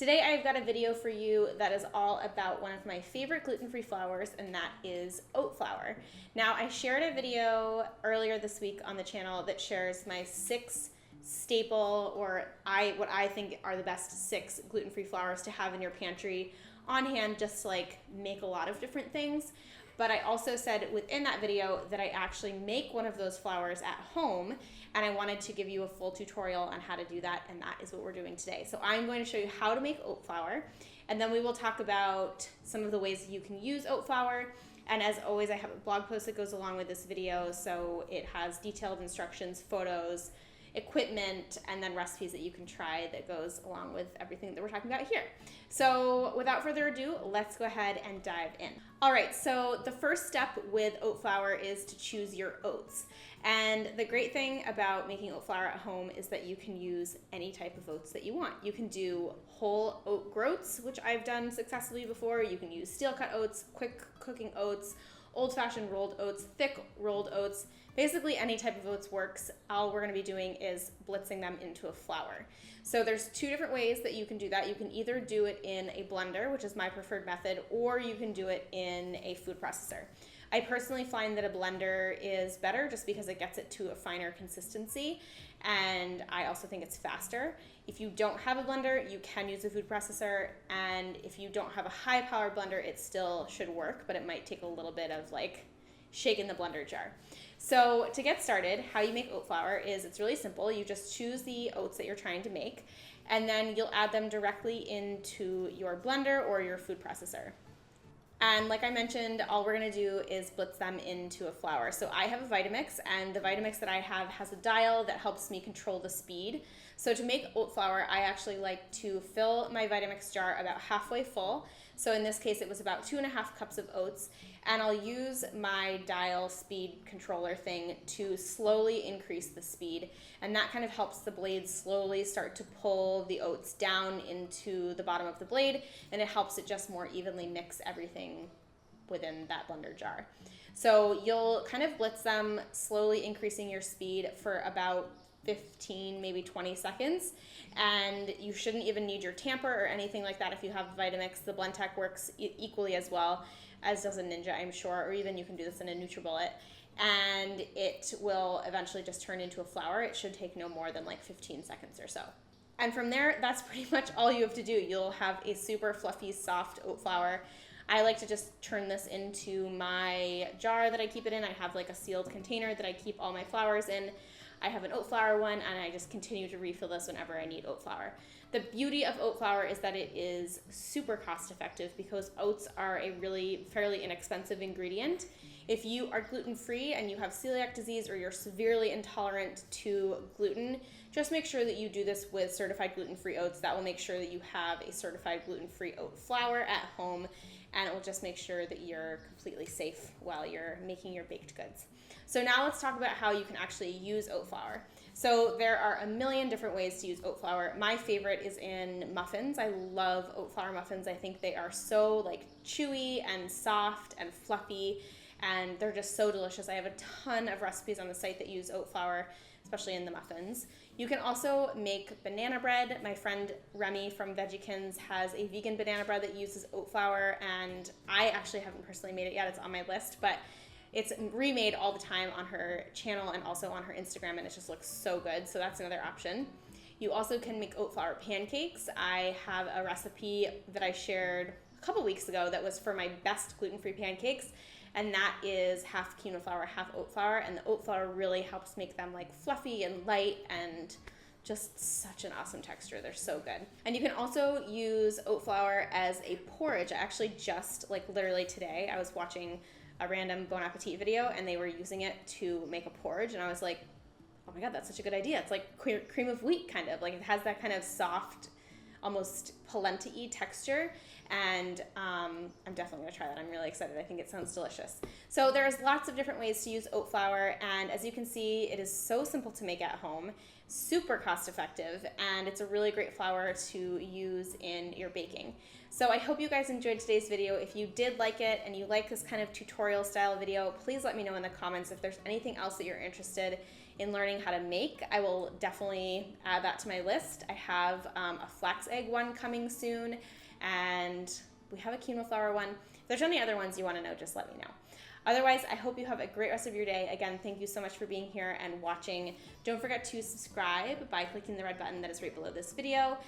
Today I've got a video for you that is all about one of my favorite gluten-free flours, and that is oat flour. Now, I shared a video earlier this week on the channel that shares my 6 staple, or what I think are the best 6 gluten-free flours to have in your pantry on hand, just to make a lot of different things. But I also said within that video that I actually make one of those flours at home, and I wanted to give you a full tutorial on how to do that, and that is what we're doing today. So I'm going to show you how to make oat flour, and then we will talk about some of the ways that you can use oat flour. And as always, I have a blog post that goes along with this video, so it has detailed instructions, photos, equipment, and then recipes that you can try that goes along with everything that we're talking about here. So without further ado, let's go ahead and dive in. All right, so the first step with oat flour is to choose your oats. And the great thing about making oat flour at home is that you can use any type of oats that you want. You can do whole oat groats, which I've done successfully before. You can use steel cut oats, quick cooking oats, old-fashioned rolled oats, thick rolled oats. Basically any type of oats works. All we're gonna be doing is blitzing them into a flour. So there's 2 different ways that you can do that. You can either do it in a blender, which is my preferred method, or you can do it in a food processor. I personally find that a blender is better just because it gets it to a finer consistency, and I also think it's faster. If you don't have a blender, you can use a food processor, and if you don't have a high-powered blender, it still should work, but it might take a little bit of shaking the blender jar. So to get started, how you make oat flour is it's really simple. You just choose the oats that you're trying to make, and then you'll add them directly into your blender or your food processor. And like I mentioned, all we're gonna do is blitz them into a flour. So I have a Vitamix, and the Vitamix that I have has a dial that helps me control the speed. So to make oat flour, I actually like to fill my Vitamix jar about halfway full. So in this case, it was about 2.5 cups of oats, and I'll use my dial speed controller thing to slowly increase the speed, and that kind of helps the blade slowly start to pull the oats down into the bottom of the blade, and it helps it just more evenly mix everything within that blender jar. So you'll kind of blitz them, slowly increasing your speed for about 15, maybe 20 seconds. And you shouldn't even need your tamper or anything like that if you have Vitamix. The Blendtec works equally as well, as does a Ninja, I'm sure, or even you can do this in a NutriBullet. And it will eventually just turn into a flour. It should take no more than 15 seconds or so. And from there, that's pretty much all you have to do. You'll have a super fluffy, soft oat flour. I like to just turn this into my jar that I keep it in. I have a sealed container that I keep all my flours in. I have an oat flour one, and I just continue to refill this whenever I need oat flour. The beauty of oat flour is that it is super cost effective because oats are a really fairly inexpensive ingredient. If you are gluten-free and you have celiac disease or you're severely intolerant to gluten, just make sure that you do this with certified gluten-free oats. That will make sure that you have a certified gluten-free oat flour at home, and it will just make sure that you're completely safe while you're making your baked goods. So now let's talk about how you can actually use oat flour. So there are a million different ways to use oat flour. My favorite is in muffins. I love oat flour muffins. I think they are so chewy and soft and fluffy, and they're just so delicious. I have a ton of recipes on the site that use oat flour, especially in the muffins. You can also make banana bread. My friend Remy from Veggiekins has a vegan banana bread that uses oat flour, and I actually haven't personally made it yet. It's on my list, but it's remade all the time on her channel and also on her Instagram, and it just looks so good. So that's another option. You also can make oat flour pancakes. I have a recipe that I shared a couple weeks ago that was for my best gluten-free pancakes, and that is half quinoa flour, half oat flour, and the oat flour really helps make them fluffy and light and just such an awesome texture. They're so good. And you can also use oat flour as a porridge. I actually just literally today I was watching a random Bon Appetit video, and they were using it to make a porridge, and I was like, oh my god, that's such a good idea. It's like cream of wheat, kind of. It has that kind of soft, almost polenta-y texture, and I'm definitely gonna try that. I'm really excited. I think it sounds delicious. So there's lots of different ways to use oat flour, and as you can see, it is so simple to make at home, super cost effective, and it's a really great flour to use in your baking. So I hope you guys enjoyed today's video. If you did like it and you like this kind of tutorial style video, please let me know in the comments if there's anything else that you're interested in learning how to make, I will definitely add that to my list. I have a flax egg one coming soon, and we have a quinoa flour one. If there's any other ones you want to know, just let me know. Otherwise, I hope you have a great rest of your day. Again, thank you so much for being here and watching. Don't forget to subscribe by clicking the red button that is right below this video,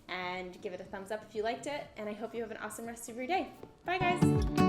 and give it a thumbs up if you liked it. And I hope you have an awesome rest of your day. Bye, guys.